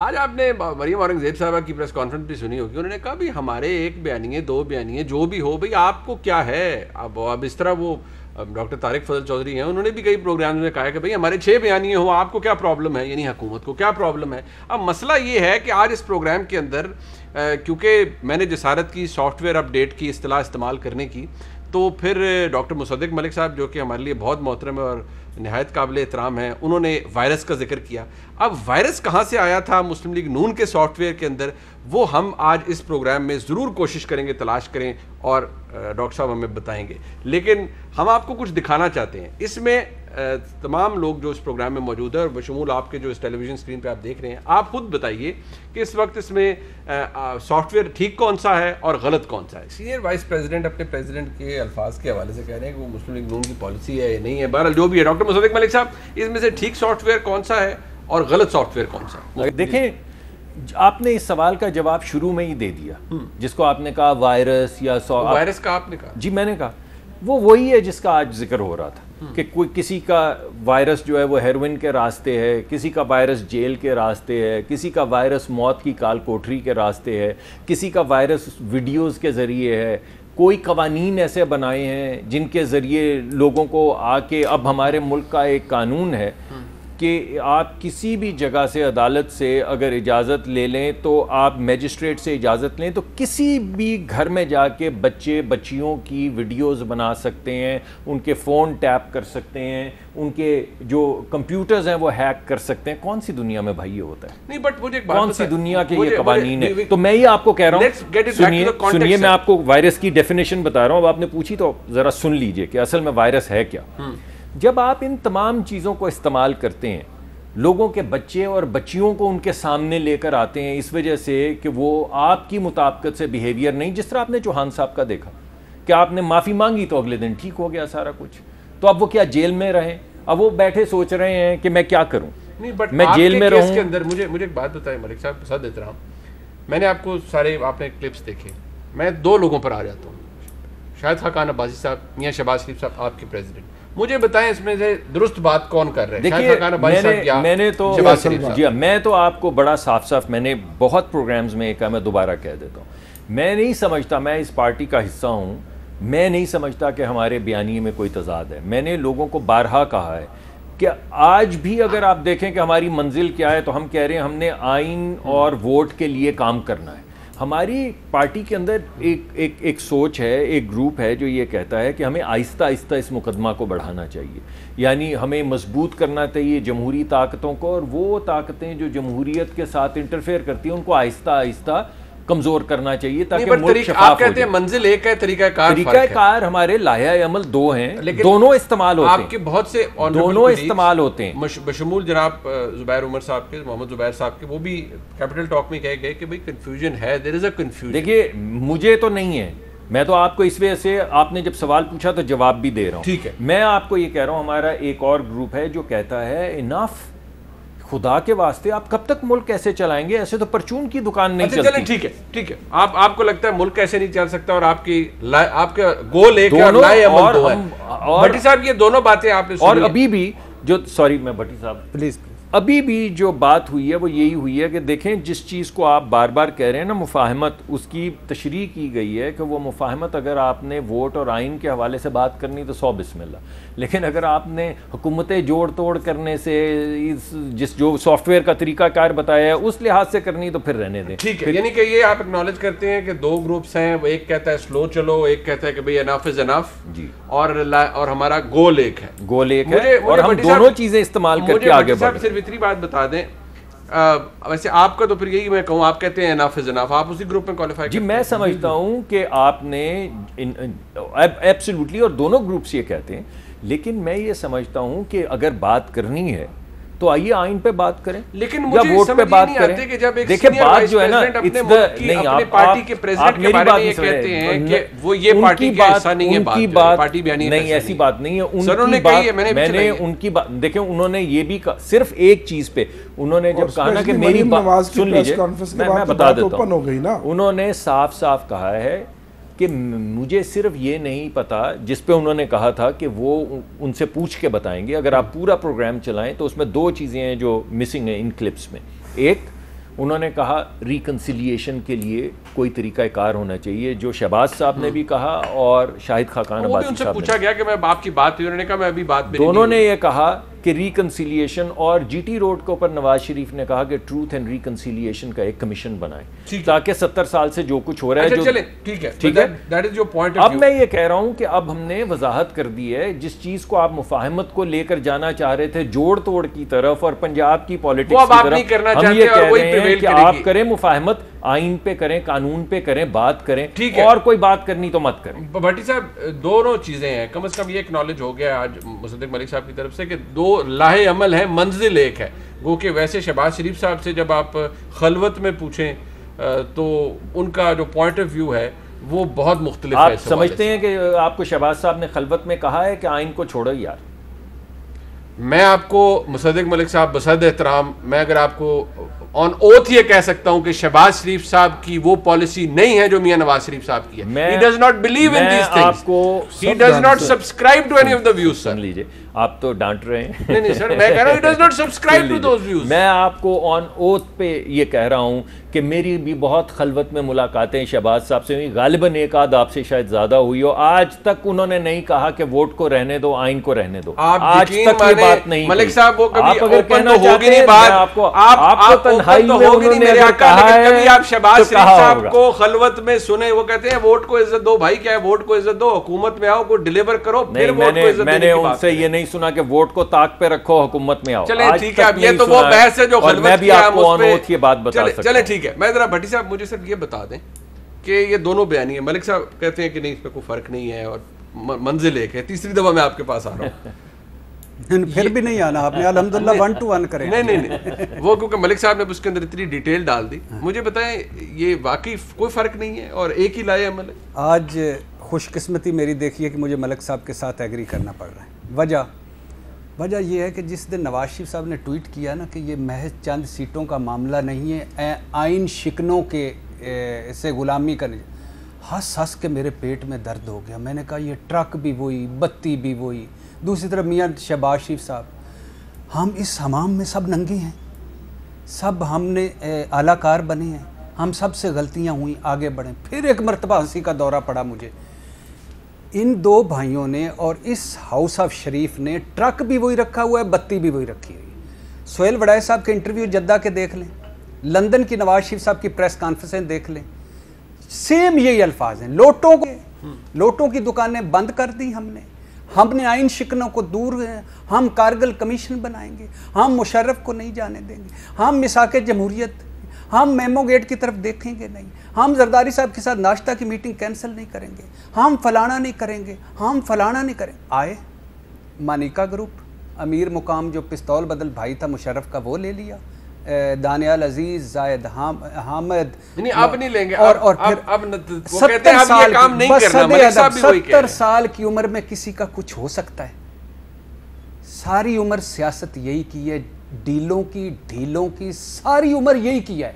आज आपने मरियम औरंगजेब साहबा की प्रेस कॉन्फ्रेंस भी सुनी होगी, उन्होंने कहा भी हमारे एक बयानिए दो बयानिए जो भी हो भाई आपको क्या है। अब इस तरह वो डॉक्टर तारिक फजल चौधरी हैं, उन्होंने भी कई प्रोग्राम में कहा है कि भाई हमारे 6 बयानिए हो, आपको क्या प्रॉब्लम है, यानी हुकूमत को क्या प्रॉब्लम है। अब मसला ये है कि आज इस प्रोग्राम के अंदर क्योंकि मैंने जसारत की सॉफ्टवेयर अपडेट की इस्तेलाह इस्तेमाल करने की, तो फिर डॉक्टर मुसद्दिक मलिक साहब जो कि हमारे लिए बहुत मोहतरम है और नहायत काबिल एहतराम है, उन्होंने वायरस का जिक्र किया। अब वायरस कहाँ से आया था मुस्लिम लीग नून के सॉफ्टवेयर के अंदर, वो हम आज इस प्रोग्राम में ज़रूर कोशिश करेंगे तलाश करें और डॉक्टर साहब हमें बताएंगे। लेकिन हम आपको कुछ दिखाना चाहते हैं। इसमें तमाम लोग जो इस प्रोग्राम में मौजूद है और बशमूल आपके जो इस टेलीविज़न स्क्रीन पे आप देख रहे हैं, आप खुद बताइए कि इस वक्त इसमें सॉफ्टवेयर ठीक कौन सा है और गलत कौन सा है। सीनियर वाइस प्रेसिडेंट अपने प्रेसिडेंट के अल्फाज के हवाले से कह रहे हैं कि वो मुस्लिम लीग नून की पॉलिसी है या नहीं है। बहरहाल जो भी है, डॉक्टर मुसद्दिक मलिक साहब, इसमें से ठीक सॉफ्टवेयर कौन सा है और गलत सॉफ्टवेयर कौन सा है? देखें, आपने इस सवाल का जवाब शुरू में ही दे दिया, जिसको आपने कहा वायरस या वायरस का आपने कहा। जी मैंने कहा वो वही है जिसका आज जिक्र हो रहा था कि कोई किसी का वायरस जो है वो हेरोइन के रास्ते है, किसी का वायरस जेल के रास्ते है, किसी का वायरस मौत की काल कोठरी के रास्ते है, किसी का वायरस वीडियोस के ज़रिए है। कोई कवानीन ऐसे बनाए हैं जिनके ज़रिए लोगों को आके, अब हमारे मुल्क का एक कानून है कि आप किसी भी जगह से, अदालत से अगर इजाज़त ले लें तो आप मजिस्ट्रेट से इजाज़त लें तो किसी भी घर में जाके बच्चे बच्चियों की वीडियोस बना सकते हैं, उनके फ़ोन टैप कर सकते हैं, उनके जो कंप्यूटर्स हैं वो हैक कर सकते हैं। कौन सी दुनिया में भाई ये होता है? नहीं, बट मुझे कौन सी दुनिया के ये कवानीन है? तो मैं ही आपको कह रहा हूँ, सुनिए मैं आपको वायरस की डेफिनेशन बता रहा हूँ। अब आपने पूछी तो ज़रा सुन लीजिए कि असल में वायरस है क्या। जब आप इन तमाम चीज़ों को इस्तेमाल करते हैं, लोगों के बच्चे और बच्चियों को उनके सामने लेकर आते हैं इस वजह से कि वो आपकी मुताबिकत से बिहेवियर नहीं, जिस तरह आपने चौहान साहब का देखा कि आपने माफ़ी मांगी तो अगले दिन ठीक हो गया सारा कुछ, तो अब वो क्या जेल में रहें? अब वो बैठे सोच रहे हैं कि मैं क्या करूं, नहीं, बट मैं जेल में रहूं। के अंदर मुझे एक बात बताएं मलिक साहब, साथ देता रहा हूँ, मैंने आपको सारे आपने क्लिप्स देखे, मैं 2 लोगों पर आ जाता हूँ, शाहिद खान अब्बासी साहब, मियां शहबाज शरीफ साहब, आपके प्रेसिडेंट। मुझे बताएं इसमें से दुरुस्त बात कौन कर रहे हैं? देखिए, मैं तो आपको बड़ा साफ साफ, मैंने बहुत प्रोग्राम्स में कहा, मैं दोबारा कह देता हूँ, मैं नहीं समझता, मैं इस पार्टी का हिस्सा हूँ, मैं नहीं समझता कि हमारे बयानिए में कोई तजाद है। मैंने लोगों को बारहा कहा है कि आज भी अगर आप देखें कि हमारी मंजिल क्या है, तो हम कह रहे हैं हमने आइन और वोट के लिए काम करना है। हमारी पार्टी के अंदर एक सोच है, एक ग्रुप है जो ये कहता है कि हमें आहिस्ता आहिस्ता इस मुकदमा को बढ़ाना चाहिए, यानी हमें मजबूत करना चाहिए जमहूरी ताकतों को, और वो ताकतें जो जमहूरियत के साथ इंटरफेयर करती हैं उनको आहिस्ता आहिस्ता कमजोर करना चाहिए ताकि मुल्क शफाफ आप कहते हैं मंजिल एक है, तरीकाकार हमारे लाया अमल 2 हैं, दोनों इस्तेमाल होते हैं, आपके बहुत से दोनों इस्तेमाल होते हैं। बशमूल जनाब जुबैर उमर साहब के, मोहम्मद जुबैर साहब के, वो भी कैपिटल टॉक में कह गए कि भाई कंफ्यूजन है, देयर इज अ कंफ्यूजन। देखिए मुझे तो नहीं है, मैं तो आपको इस वजह से, आपने जब सवाल पूछा तो जवाब भी दे रहा हूँ। ठीक है, मैं आपको ये कह रहा हूँ, हमारा एक और ग्रुप है जो कहता है इनफ, खुदा के वास्ते आप कब तक मुल्क कैसे चलाएंगे? ऐसे तो परचून की दुकान नहीं चलती। ठीक है, आपको लगता है मुल्क कैसे नहीं चल सकता, और आपका गोल एक है और लाए अमल 2 है। भट्टी साहब ये दोनों बातें आपने सुनी, और अभी भी जो, सॉरी मैं भट्टी साहब प्लीज, अभी भी जो बात हुई है वो यही हुई है कि देखें, जिस चीज़ को आप बार बार कह रहे हैं ना मुफाहमत, उसकी तशरीह की गई है कि वो मुफाहमत अगर आपने वोट और आइन के हवाले से बात करनी तो 100 बिस्मिल्लाह, लेकिन अगर आपने हुकूमतें जोड़ तोड़ करने से, जो सॉफ्टवेयर का तरीकाकार बताया है उस लिहाज से करनी तो फिर रहने दें। ठीक है, यानी कि ये आप एक्नॉलेज करते हैं कि 2 ग्रुप्स हैं, एक कहता है स्लो चलो, एक कहता है कि भाई एनफ इज एनफ जी, और हमारा गोल एक है, और हम दोनों चीज़ें इस्तेमाल करके आगे बढ़े। इतनी बात बता दें, वैसे आपका तो फिर यही मैं कहूँ, आप कहते हैं एनफ इज एनफ, आप उसी ग्रुप में क्वालिफाई जी। मैं समझता हूँ कि आपने एब्सोल्युटली, और दोनों ग्रुप्स ये कहते हैं, लेकिन मैं ये समझता हूँ कि अगर बात करनी है तो आइए आइन पे बात करें, लेकिन मुझे वोट पे बात करें कि जब एक देखिए बात जो है ना, अपने पार्टी के प्रेसिडेंट के बारे में ये कहते हैं कि वो ये पार्टी का हिस्सा नहीं है, उनकी बात पार्टी बयानी नहीं, ऐसी बात नहीं है। उनकी बात, मैंने उनकी बात, देखिए उन्होंने ये भी सिर्फ एक चीज पे उन्होंने जब कहा ना कि मेरी बात सुन लीजिए, मैं बता देता हूँ, उन्होंने साफ साफ कहा है कि मुझे सिर्फ ये नहीं पता, जिस पे उन्होंने कहा था कि वो उनसे पूछ के बताएंगे। अगर आप पूरा प्रोग्राम चलाएं तो उसमें 2 चीज़ें हैं जो मिसिंग हैं इन क्लिप्स में। एक, उन्होंने कहा रिकन्सिलिएशन के लिए कोई तरीक़ाकार होना चाहिए, जो शहबाज साहब ने भी कहा और शाहिद खाकान अब्बासी साहब ने। पूछा गया कि मैं आपकी बात हुई, उन्होंने कहा मैं अभी बात दोनों ने ये कहा कि रिकन्सिलिएशन, और जीटी रोड के ऊपर नवाज शरीफ ने कहा कि ट्रूथ एंड रिकन्सिलिएशन का एक कमीशन बनाए ताकि 70 साल से जो कुछ हो रहा है जो ठीक है दैट इज योर पॉइंट। अब मैं ये कह रहा हूं कि अब हमने वजाहत कर दी है, जिस चीज को आप मुफाहमत को लेकर जाना चाह रहे थे जोड़ तोड़ की तरफ और पंजाब की पॉलिटिक्स की तरफ, हम ये कह रहे हैं कि आप करें मुफाहमत, आइन पे करें, कानून पे करें, बात करें, और कोई बात करनी तो मत करें। भट्टी साहब, दोनों चीजें हैं, कम से कम ये एक्नॉलेज हो गया आज मुसद्दिक मलिक साहब की तरफ से कि दो लाहे अमल है, मंजिल एक है। गो कि वैसे शहबाज शरीफ साहब से जब आप खलवत में पूछें तो उनका जो पॉइंट ऑफ व्यू है वो बहुत मुख्तलिफ है। आप समझते हैं कि आपको शहबाज साहब ने खलवत में कहा है कि आइन को छोड़ो यार? मैं आपको मुसद्दिक मलिक साहब बसद एहतराम, मैं अगर आपको ऑन ओथ ये कह सकता हूं कि शहबाज शरीफ साहब की वो पॉलिसी नहीं है जो मियां नवाज शरीफ साहब की है। He does not believe in these things. He does not subscribe to any of the views, sir. सुन लीजिए, आप तो डांट रहे हैं। नहीं सर, मैं कह रहा हूं he does not subscribe to those views. मैं आपको ऑन ओथ पे ये कह रहा हूं कि मेरी भी बहुत खलवत में मुलाकातें शहबाज साहब से हुई, गालिबन एक आध आपसे शायद ज्यादा हुई हो। आज तक उन्होंने नहीं कहा कि वोट को रहने दो, आइन को रहने दो। आज तक ये बात नहीं। मलिक साहब, वो कभी आप अगर कहना होगी नहीं बात, आपको तन्हाई में उन्होंने मेरे आका ने कभी आप शहबाज शरीफ साहब को खलवत में सुने वो कहते हैं वोट को इज्जत दो। भाई क्या है, वोट को इज्जत दो, हुकूमत में आओ, को डिलीवर करो, फिर वोट को इज्जत। मैंने उनसे ये नहीं सुना कि वोट को ताक पे रखो, हुकूमत में आओ। चले ठीक है, अब ये तो वो बहस है जो खलवत मैं भी आपको ऑन ओथ ये बात बता सकता हूं। चले ठीक है, मैं जरा भट्टी साहब मुझे सिर्फ ये बता दें कि ये दोनों बयानी है। मलिक साहब कहते हैं कि नहीं, इसमें कोई फर्क नहीं है और मंजिल एक है। तीसरी दफा मैं आपके पास आ रहा हूँ। फिर भी नहीं आना आपने, अल्हम्दुलिल्लाह 1 to 1 करें। नहीं वो क्योंकि मलिक साहब ने उसके अंदर इतनी डिटेल डाल दी। मुझे बताएं, ये वाकई कोई फर्क नहीं है और एक ही लाए अमल है? आज खुशकिस्मती मेरी देखिए कि मुझे मलिक साहब के साथ एग्री करना पड़ रहा है। वजह यह है कि जिस दिन नवाज शरीफ साहब ने ट्वीट किया ना कि ये महज चंद सीटों का मामला नहीं है, आइन शिकनों के से गुलामी करने, हंस हंस के मेरे पेट में दर्द हो गया। मैंने कहा ये ट्रक भी वही, बत्ती भी वही। दूसरी तरफ मियाँ शहबाज शरीफ साहब, हम इस हमाम में सब नंगे हैं, सब हमने आलाकार बने हैं, हम सब से गलतियाँ हुई, आगे बढ़ें। फिर एक मरतबा हंसी का दौरा पड़ा मुझे। इन दो भाइयों ने और इस हाउस ऑफ शरीफ ने ट्रक भी वही रखा हुआ है, बत्ती भी वही रखी हुई है। सोहेल वड़ाई साहब के इंटरव्यू जद्दा के देख लें, लंदन की नवाज शरीफ साहब की प्रेस कॉन्फ्रेंस देख लें, सेम यही अल्फाज हैं। लोटों की दुकानें बंद कर दी हमने आइन शिकनों को दूर, हम कारगिल कमीशन बनाएंगे, हम मुशर्रफ को नहीं जाने देंगे, हम मिसाके जमहूरियत, हम मेमो गेट की तरफ देखेंगे नहीं, हम जरदारी साहब के साथ नाश्ता की मीटिंग कैंसिल नहीं करेंगे, हम फलाना नहीं करेंगे, हम फलाना नहीं करेंगे। आए मानिका ग्रुप, अमीर मुकाम जो पिस्तौल बदल भाई था मुशर्रफ का, वो ले लिया। दानियाल अजीज, जायद हामिद, नहीं अब नहीं लेंगे। और फिर अब वो कहते हैं अब ये काम नहीं करना। मलिक साहब भी वही कह रहे हैं। 70 साल की उम्र में किसी का कुछ हो सकता है? सारी उम्र सियासत यही की है, ढीलों की सारी उम्र यही किया है।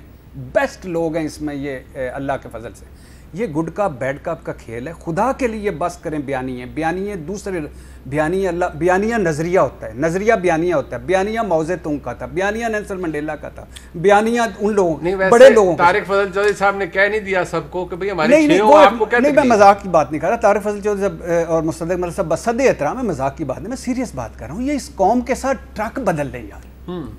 बेस्ट लोग हैं इसमें, ये अल्लाह के फजल से। ये गुड का बैड का आपका खेल है। खुदा के लिए बस करें बयानिए दूसरे बयानिया नजरिया होता है, नजरिया बयानिया होता है। बयानिया मौजे तुंग का था, बयानिया नेल्सन मंडेला का था, बयानिया उन लोगों बड़े लोगों। तारिक फजल चौधरी साहब ने कह नहीं दिया सबको कि भाई हमारे आपको नहीं, मैं मजाक की बात नहीं कर रहा। तारिक फजल चौधरी और मुस्तदिक मलिक साहब बसद एहतराम है, मजाक की बात नहीं, मैं सीरियस बात कर रहा हूँ। ये इस कौम के साथ ट्रक बदल दें यार,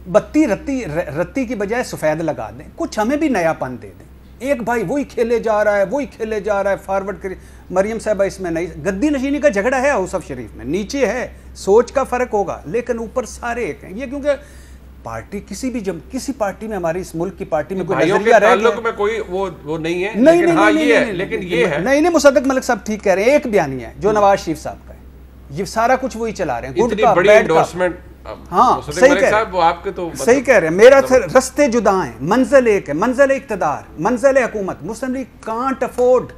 बत्ती रत्ती की बजाय सफेद लगा दें, कुछ हमें भी नयापन दे दें। एक भाई वही खेले जा रहा है, फॉरवर्ड करिए। मरियम साहबा इसमें नहीं, गद्दी नशीनी का झगड़ा है हाउस ऑफ शरीफ में, नीचे है, सोच का फर्क होगा, लेकिन ऊपर सारे एक हैं। ये क्योंकि पार्टी किसी पार्टी में, हमारी इस मुल्क की पार्टी में कोई नजरिया रह गया में कोई वो नहीं है, लेकिन ये है। नहीं मुसद्दिक मलिक साहब ठीक कह रहे हैं। एक बयानिया है जो नवाज शरीफ साहब का है, ये सारा कुछ वही चला रहे हैं, गुड का बैड का। हाँ सही कह रहे हैं। मेरा रस्ते जुदा हैं, मंजिल एक है, मंजिल इक़्तिदार, मंजिल हुकूमत। मुस्लिम लीग कांट अफोर्ड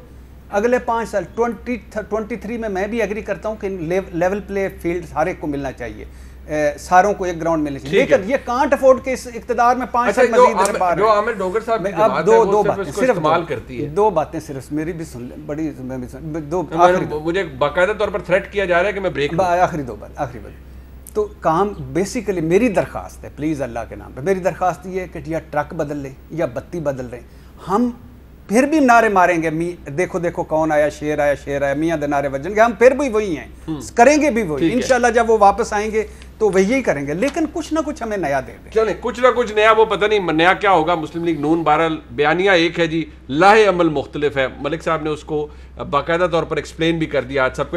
अगले 5 साल 2023 में। मैं भी एग्री करता हूँ कि लेवल प्ले फील्ड सारे को मिलना चाहिए, सारों को एक ग्राउंड मिलना चाहिए, लेकिन ये कांट अफोर्ड के इस इक़्तिदार में 5 साल मजीद। जो आमिर डोगर साहब अब दो बातें सिर्फ इस्तेमाल करती है, 2 बातें सिर्फ मेरी भी सुन ले, बड़ी दो। मुझे बाकायदा तौर पर थ्रेट किया जा रहा है कि मैं ब्रेक, आखिरी 2 बात। तो काम बेसिकली मेरी दरख्वास्त है, प्लीज़ अल्लाह के नाम पे मेरी दरख्वास्त ये है कि या ट्रक बदल लें या बत्ती बदल लें। हम फिर भी नारे मारेंगे, देखो देखो कौन आया, शेर आया, मियाँ दे नारे बजनगे, हम फिर भी वही हैं, करेंगे भी वही इंशाल्लाह। जब वो वापस आएंगे तो वही करेंगे, लेकिन कुछ ना कुछ हमें नया दे दें। चले कुछ ना कुछ नया, वो पता नहीं नया क्या होगा। मुस्लिम लीग नून बहरहाल बयानिया एक है जी, लाहे अमल मुख्तलिफ है। मलिक साहब ने उसको बाकायदा तौर पर एक्सप्लेन भी कर दिया। आज सबको